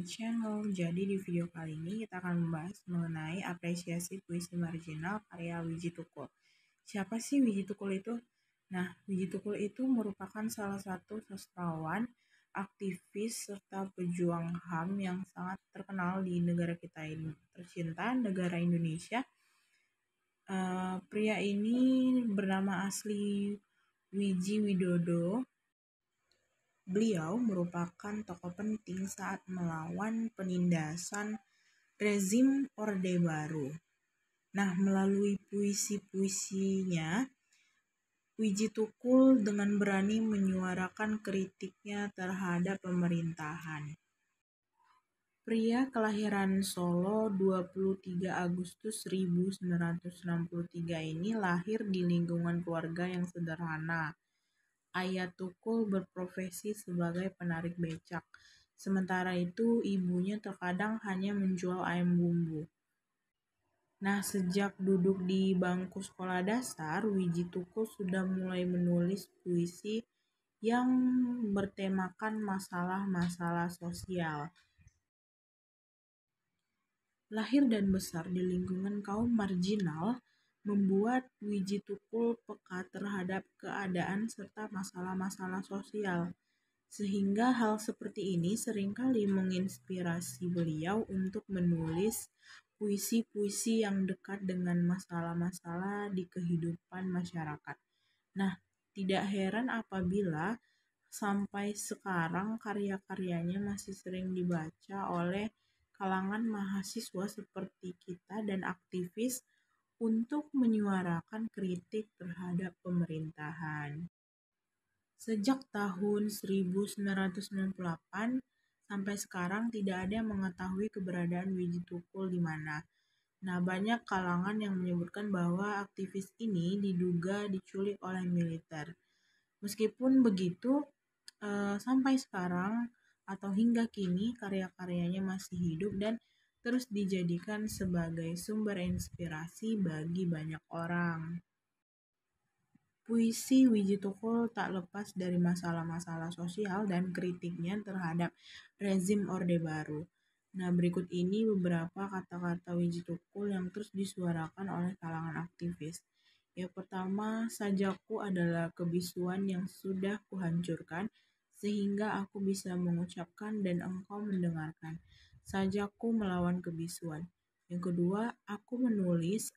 channel. Jadi di video kali ini kita akan membahas mengenai apresiasi puisi marginal karya Wiji Tukul. Siapa sih Wiji Tukul itu? Nah, Wiji Tukul itu merupakan salah satu sastrawan, aktivis, serta pejuang HAM yang sangat terkenal di negara kita ini tercinta, negara Indonesia. Pria ini bernama asli Wiji Widodo. Beliau merupakan tokoh penting saat melawan penindasan rezim Orde Baru. Nah, melalui puisi-puisinya, Wiji Tukul dengan berani menyuarakan kritiknya terhadap pemerintahan. Pria kelahiran Solo 23 Agustus 1963 ini lahir di lingkungan keluarga yang sederhana. Ayah Tukul berprofesi sebagai penarik becak, sementara itu ibunya terkadang hanya menjual ayam bumbu. Nah, sejak duduk di bangku sekolah dasar, Wiji Tukul sudah mulai menulis puisi yang bertemakan masalah-masalah sosial. Lahir dan besar di lingkungan kaum marginal membuat Wiji Tukul peka terhadap keadaan serta masalah-masalah sosial, sehingga hal seperti ini seringkali menginspirasi beliau untuk menulis puisi-puisi yang dekat dengan masalah-masalah di kehidupan masyarakat. Nah, tidak heran apabila sampai sekarang karya-karyanya masih sering dibaca oleh kalangan mahasiswa seperti kita dan aktivis untuk menyuarakan kritik terhadap pemerintahan. Sejak tahun 1998 sampai sekarang tidak ada yang mengetahui keberadaan Wiji Tukul di mana. Nah, banyak kalangan yang menyebutkan bahwa aktivis ini diduga diculik oleh militer. Meskipun begitu, sampai sekarang atau hingga kini karya-karyanya masih hidup dan terus dijadikan sebagai sumber inspirasi bagi banyak orang. Puisi Wiji Tukul tak lepas dari masalah-masalah sosial dan kritiknya terhadap rezim Orde Baru. Nah, berikut ini beberapa kata-kata Wiji Tukul yang terus disuarakan oleh kalangan aktivis. Yang pertama, sajaku adalah kebisuan yang sudah kuhancurkan, sehingga aku bisa mengucapkan dan engkau mendengarkan. Sajaku melawan kebisuan. Yang kedua, aku penulis,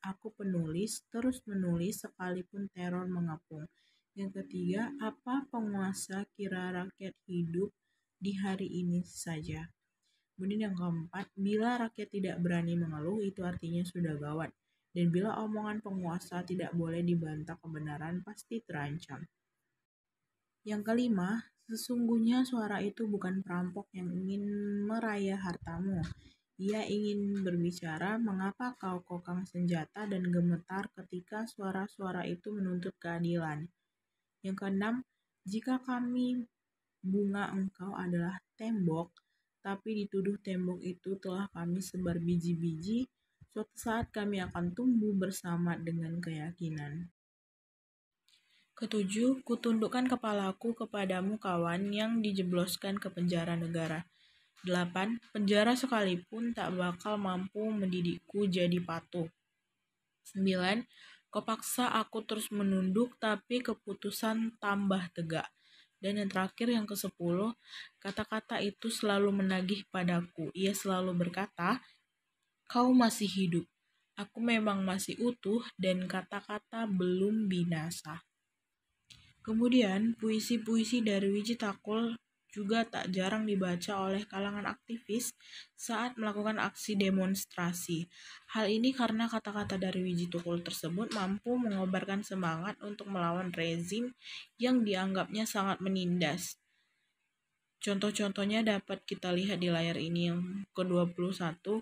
terus menulis sekalipun teror mengepung. Yang ketiga, apa penguasa kira rakyat hidup di hari ini saja. Kemudian yang keempat, bila rakyat tidak berani mengeluh, itu artinya sudah gawat. Dan bila omongan penguasa tidak boleh dibantah kebenaran, pasti terancam. Yang kelima, sesungguhnya suara itu bukan perampok yang ingin merayah hartamu. Ia ingin berbicara mengapa kau kokang senjata dan gemetar ketika suara-suara itu menuntut keadilan. Yang keenam, jika kami bunga engkau adalah tembok, tapi dituduh tembok itu telah kami sebar biji-biji, suatu saat kami akan tumbuh bersama dengan keyakinan. Ketujuh, kutundukkan kepalaku kepadamu kawan yang dijebloskan ke penjara negara. 8. Penjara sekalipun tak bakal mampu mendidikku jadi patuh. 9. Kau paksa aku terus menunduk, tapi keputusan tambah tegak. Dan yang terakhir, yang ke-10, kata-kata itu selalu menagih padaku. Ia selalu berkata, kau masih hidup. Aku memang masih utuh dan kata-kata belum binasa. Kemudian, puisi-puisi dari Wiji Tukul juga tak jarang dibaca oleh kalangan aktivis saat melakukan aksi demonstrasi. Hal ini karena kata-kata dari Wiji Tukul tersebut mampu mengobarkan semangat untuk melawan rezim yang dianggapnya sangat menindas. Contoh-contohnya dapat kita lihat di layar ini. Yang ke-21,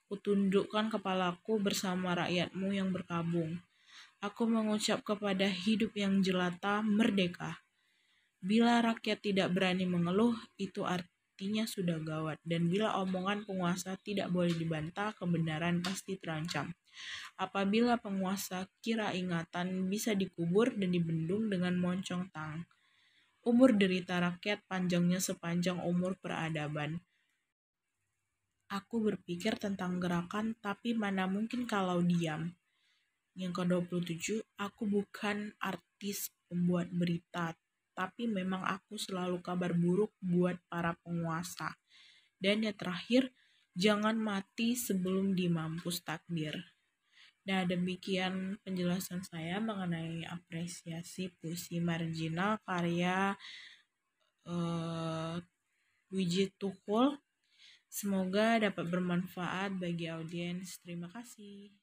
kutundukkan kepalaku bersama rakyatmu yang berkabung. Aku mengucap kepada hidup yang jelata, merdeka. Bila rakyat tidak berani mengeluh, itu artinya sudah gawat. Dan bila omongan penguasa tidak boleh dibantah, kebenaran pasti terancam. Apabila penguasa kira ingatan bisa dikubur dan dibendung dengan moncong tang. Umur derita rakyat panjangnya sepanjang umur peradaban. Aku berpikir tentang gerakan, tapi mana mungkin kalau diam. Yang ke-27, aku bukan artis pembuat berita, tapi memang aku selalu kabar buruk buat para penguasa. Dan yang terakhir, jangan mati sebelum dimampus takdir. Nah, demikian penjelasan saya mengenai apresiasi puisi marginal karya eh, Wiji Tukul. Semoga dapat bermanfaat bagi audiens. Terima kasih.